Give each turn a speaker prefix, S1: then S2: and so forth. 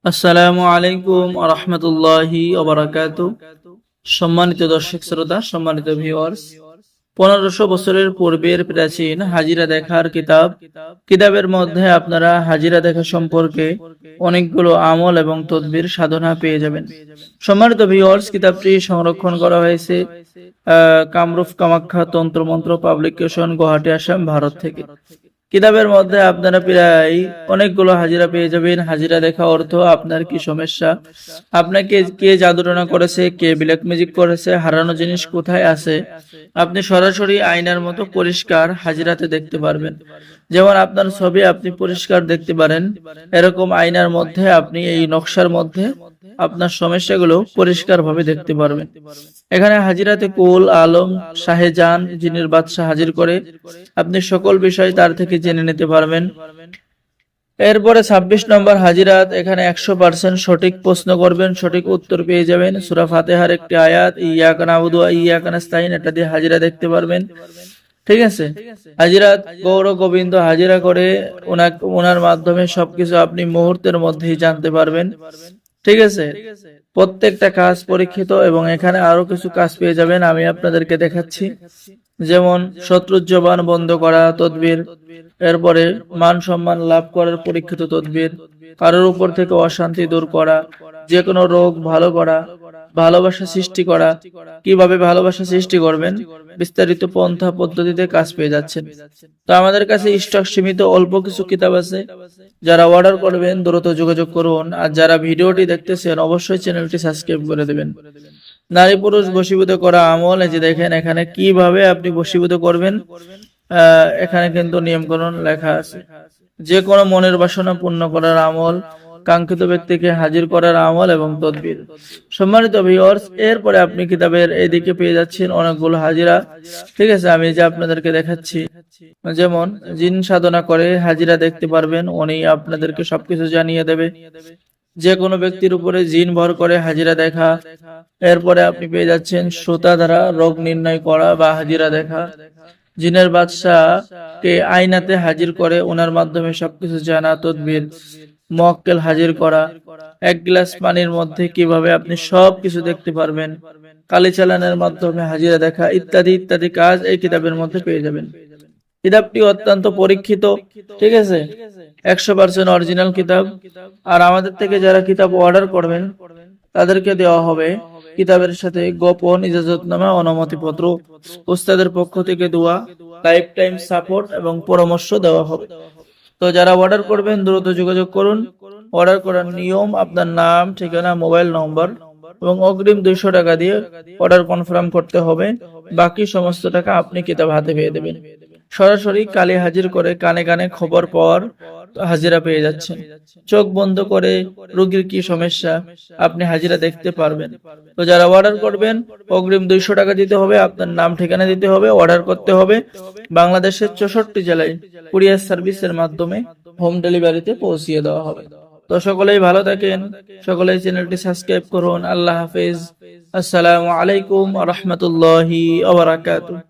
S1: আসসালামু আলাইকুম ওয়া রাহমাতুল্লাহি ওয়া বারাকাতুহু। সম্মানিত দর্শক শ্রোতা, সম্মানিত ভিউয়ার্স, 1500 বছরের পূর্বের প্রাচীন হাজিরা দেখার কিতাবের মধ্যে আপনারা হাজিরা দেখা সম্পর্কে অনেকগুলো আমল এবং তদবির সাধনা পেয়ে যাবেন। সম্মানিত ভিউয়ার্স, কিতাবটি সংরক্ষণ করা হয়েছে কামরূপ কামাখ্যা তন্ত্রমন্ত্র পাবলিকেশন, গুয়াহাটি, আসাম, ভারত থেকে। কিতাবের মধ্যে আপনারা প্রায় অনেকগুলো হাজিরা পেয়ে যাবেন। হাজিরা দেখা অর্থ আপনার কি সমস্যা, আপনাকে কে জাদুটনা করেছে, কে ব্ল্যাক ম্যাজিক করেছে, হারানো জিনিস কোথায় আছে, আপনি সরাসরি আয়নার মতো পরিষ্কার হাজিরাতে দেখতে পারবেন। যেমন আপনার ছবি আপনি পরিষ্কার দেখতে পারেন, এরকম আয়নার মধ্যে আপনি এই নকশার মধ্যে আপনার সমস্যাগুলো পরিষ্কারভাবে দেখতে পারবেন। এখানে হাজিরাতে কুল আলম শাহজাহান জিনের বাদশাহ হাজির করে আপনি সকল বিষয় তার থেকে জেনে নিতে পারবেন। এরপরে 26 নম্বর হাজিরাত, এখানে 100% সঠিক প্রশ্ন করবেন, সঠিক উত্তর পেয়ে যাবেন। সূরা ফাতিহার একটি আয়াত ইয়াকা নাবুদু ওয়া ইয়াকা নাস্তাইন, এটা দিয়ে হাজিরা দেখতে পারবেন। ঠিক আছে, হাজিরাত গৌর গোবিন্দ হাজিরা করে ওনার মাধ্যমে সবকিছু আপনি মুহূর্তের মধ্যেই জানতে পারবেন। ঠিক আছে, প্রত্যেকটা কাজ পরীক্ষিত এবং এখানে আরো কিছু কাজ পেয়ে যাবেন, আমি আপনাদেরকে দেখাচ্ছি। যেমন শত্রুর জবান বন্ধ করা তদবির, এরপরে মান সম্মান লাভ করার পরীক্ষিত তদবির, কারোর উপর থেকে অশান্তি দূর করা, যে কোনো রোগ ভালো করা, ভালোবাসা সৃষ্টি করা। কিভাবে ভালোবাসা সৃষ্টি করবেন বিস্তারিত পন্থা পদ্ধতিতে কাজ পেয়ে যাচ্ছেন। তো আমাদের কাছে স্টক সীমিত, অল্প কিছু কিতাব আছে। যারা অর্ডার করবেন দ্রুত যোগাযোগ করুন, আর যারা ভিডিওটি দেখতেছেন অবশ্যই চ্যানেলটি সাবস্ক্রাইব করে দেবেন। নারী পুরুষ বশীভূত করা আমল, এই যে দেখেন এখানে কিভাবে আপনি বশীভূত করবেন, এখানে কিন্তু নিয়মকানুন লেখা আছে। যে কোনো মনের বাসনা পূর্ণ করার আমল, কাঙ্ক্ষিত ব্যক্তিকে হাজির করার আমল এবং তদবির। সম্মানিত ভিউয়ার্স, এরপরে আপনি কিতাবের এইদিকে পেয়ে যাচ্ছেন অনেকগুলো হাজিরা। ঠিক আছে, আমি যে আপনাদেরকে দেখাচ্ছি, যেমন জিন সাধনা করে হাজিরা দেখতে পারবেন, উনি আপনাদেরকে সবকিছু জানিয়ে দেবে। যে কোনো ব্যক্তির উপরে জিন ভর করে হাজিরা দেখা। এরপরে আপনি পেয়ে যাচ্ছেন শ্রোতা দ্বারা রোগ নির্ণয় করা বা হাজিরা দেখা। জিনের বাদশাহকে আয়নাতে হাজির করে ওনার মাধ্যমে সবকিছু জানা তদবির। মক্কেল হাজির করা, এক গ্লাস পানির মধ্যে কিভাবে আপনি সবকিছু দেখতে পারবেন। কালি চালানের মাধ্যমে হাজিরা দেখা, ইত্যাদি ইত্যাদি কাজ এই কিতাবের মধ্যে পেয়ে যাবেন। কিতাবটি অত্যন্ত পরীক্ষিত। ঠিক আছে, 100% অরিজিনাল কিতাব। আর আমাদের থেকে যারা কিতাব অর্ডার করবেন তাদেরকে দেওয়া হবে কিতাবের সাথে গোপন ইজাজতনামা, অনুমতিপত্র, উস্তাদের পক্ষ থেকে দোয়া, লাইফ টাইম সাপোর্ট এবং পরামর্শ দেওয়া হবে। তো যারা অর্ডার করবেন দ্রুত যোগাযোগ করুন। অর্ডার করার নিয়ম, আপনার নাম, ঠিকানা, মোবাইল নম্বর এবং অগ্রিম 200 টাকা দিয়ে অর্ডার কনফার্ম করতে হবে। বাকি সমস্ত টাকা আপনি কিতাব হাতে পেয়ে দেবেন। সরাসরি কালে হাজির করে কানে কানে খবর পাওয়ার হাজিরা পেয়ে যাচ্ছেন। চোখ বন্ধ করে রোগীর কি সমস্যা আপনি হাজিরা দেখতে পারবেন। তো যারা অর্ডার করবেন অগ্রিম 200 টাকা দিতে হবে, আপনার নাম ঠিকানা দিতে হবে, অর্ডার করতে হবে। বাংলাদেশের 64 জেলায় কুরিয়ার সার্ভিসের মাধ্যমে হোম ডেলিভারিতে পৌঁছিয়ে দেওয়া হবে। তো সকলেই ভালো থাকেন, সকলেই চ্যানেলটি সাবস্ক্রাইব করুন। আল্লাহ হাফেজ। আসসালামু আলাইকুম ওয়া রাহমাতুল্লাহি ওয়া বারাকাতুহু।